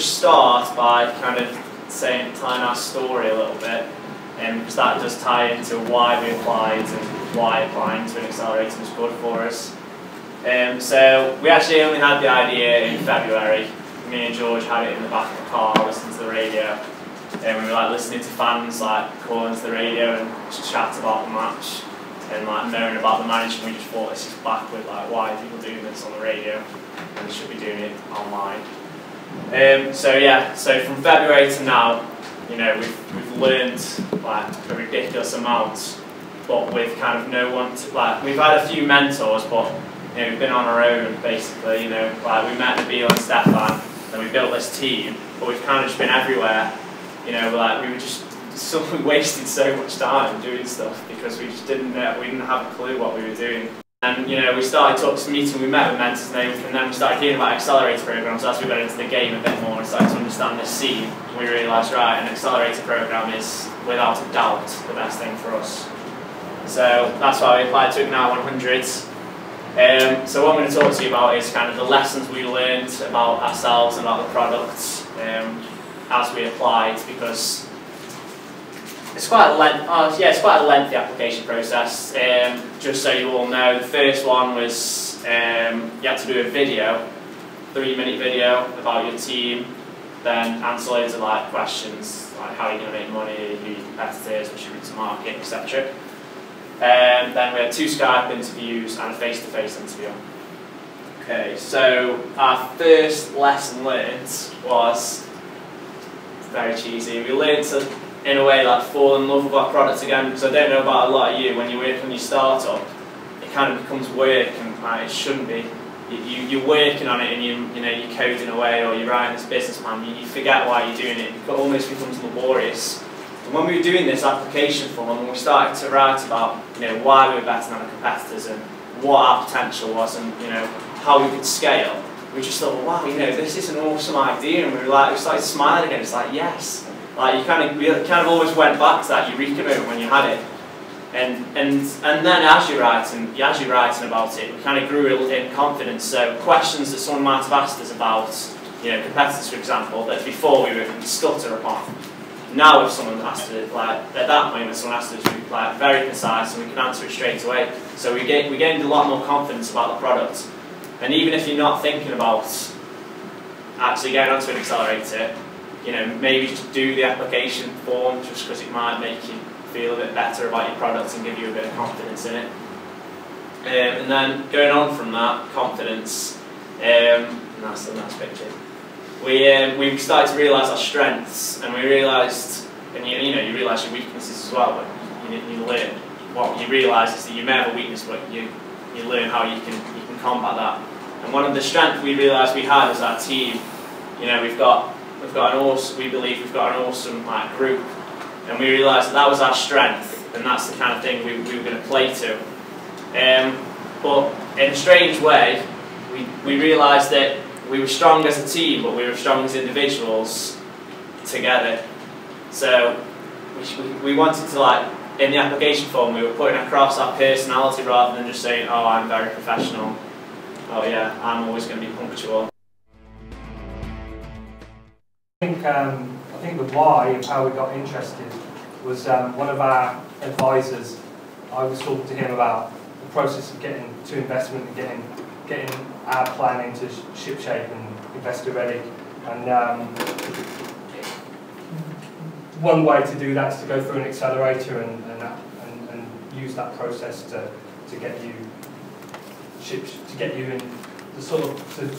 just start by kind of telling our story a little bit, because that does tie into why we applied and why applying to an accelerator was good for us. So we actually only had the idea in February. Me and George had it in the back of the car, listening to the radio, and we were like listening to fans like calling to the radio and just chat about the match and like knowing about the manager. We just thought, this is backward, like why are people doing this on the radio and they should be doing it online. So yeah, so from February to now, you know, we've learned like a ridiculous amount, but with kind of no one to, like, we've had a few mentors, but you know, we've been on our own basically. You know, like we met Nabil and Stefan, and we built this team, but we've kind of just been everywhere. You know, like we were just we wasted so much time doing stuff because we just didn't know, we didn't have a clue what we were doing. And you know, we started meeting, we met with mentors and then we started hearing about accelerator programs. As we got into the game a bit more and started to understand this scene, we realised, right, an accelerator program is without a doubt the best thing for us. So that's why we applied to Ignite 100. So what I'm going to talk to you about is kind of the lessons we learned about ourselves and about the products as we applied, because it's quite a lengthy application process. Just so you all know, the first one was you had to do a video, 3-minute video about your team, then answer loads of like questions like how you're going to make money, who your competitors, what's your route to market, etc. Then we had 2 Skype interviews and a face-to-face interview. Okay, so our first lesson learned was very cheesy. We learned to, in a way, like fall in love with our product again, because I don't know about a lot of you, when you work on your startup, it kind of becomes work, and like, it shouldn't be. You're working on it and you're coding away, or you're writing this business plan, you forget why you're doing it. It almost becomes laborious. And when we were doing this application form, and we started to write about why we were better than our competitors and what our potential was, and how we could scale, we just thought, well, wow, this is an awesome idea, and we started smiling again. It's like, yes, like we kind of always went back to that eureka moment when you had it, and then as you're writing about it, we kind of grew in confidence. So questions that someone might have asked us about, competitors, for example, that before we would stutter upon. Now, if someone asked it, like at that point, when someone asked us, we were very concise and we could answer it straight away. So we gained a lot more confidence about the product. And even if you're not thinking about actually getting onto an accelerator, maybe just do the application form, just because it might make you feel a bit better about your product and give you a bit of confidence in it. And then going on from that confidence, and that's the nice picture. We started to realise our strengths, and we realised, and you realise your weaknesses as well. But you learn. What you realise is that you may have a weakness, but you learn how you can combat that. And one of the strengths we realised we had as our team, we believe we've got an awesome group, and we realised that was our strength, and that's the kind of thing we were going to play to. But in a strange way, we realised that we were strong as a team, but we were strong as individuals together. So we wanted to, in the application form, we were putting across our personality rather than just saying, oh, I'm very professional. Oh yeah, I'm always going to be punctual. I think the why of how we got interested was one of our advisors. I was talking to him about the process of getting to investment and getting our plan into ship shape and investor ready. And one way to do that is to go through an accelerator and use that process to get you to get you in the sort of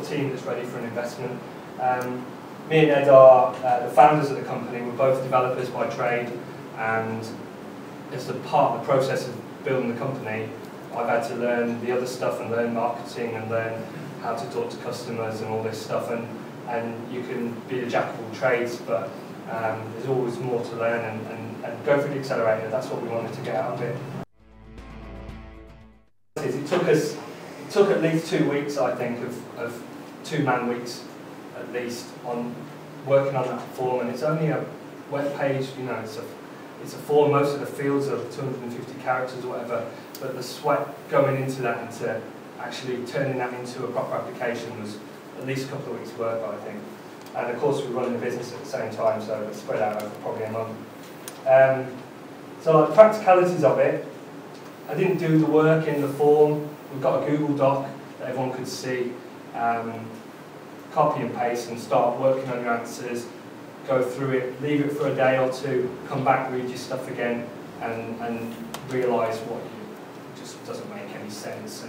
team that's ready for an investment. Me and Ed are the founders of the company. We're both developers by trade, and as a part of the process of building the company, I've had to learn the other stuff and learn marketing and learn how to talk to customers and all this stuff. And you can be a jack of all trades, but there's always more to learn, and go through the accelerator. That's what we wanted to get out of it. It took at least 2 weeks, I think, of 2-man weeks at least, on working on that form. And it's only a web page, it's a form. Most of the fields are 250 characters or whatever, but the sweat going into that and to actually turning that into a proper application was at least a couple of weeks' work, I think. And of course we're running the business at the same time, so it's spread out over probably a month. So like the practicalities of it, I didn't do the work in the form. We've got a Google Doc that everyone could see. Copy and paste and start working on your answers, go through it, leave it for a day or two, come back, read your stuff again, and realise what just doesn't make any sense,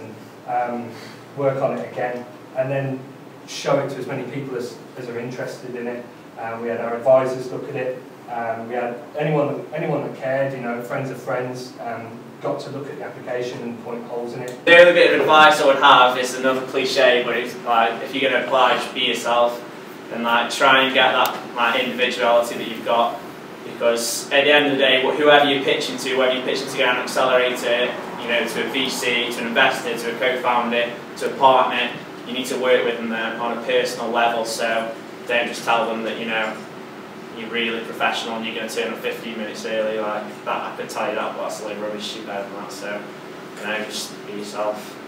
and work on it again, and then show it to as many people as are interested in it. We had our advisors look at it. We had anyone that cared, you know, friends of friends, got to look at the application and point holes in it. The only bit of advice I would have is another cliche, but it's like, if you're going to apply, just be yourself, and like try and get that like individuality that you've got, because at the end of the day, whoever you're pitching to, whether you're pitching to get an accelerator, you know, to a VC, to an investor, to a co-founder, to a partner, you need to work with them on a personal level. So don't just tell them that, you know, you're really professional and you're going to turn up 15 minutes early. Like that, I could tell you that, but that's a load of rubbish. You're better than that. So, you know, just be yourself.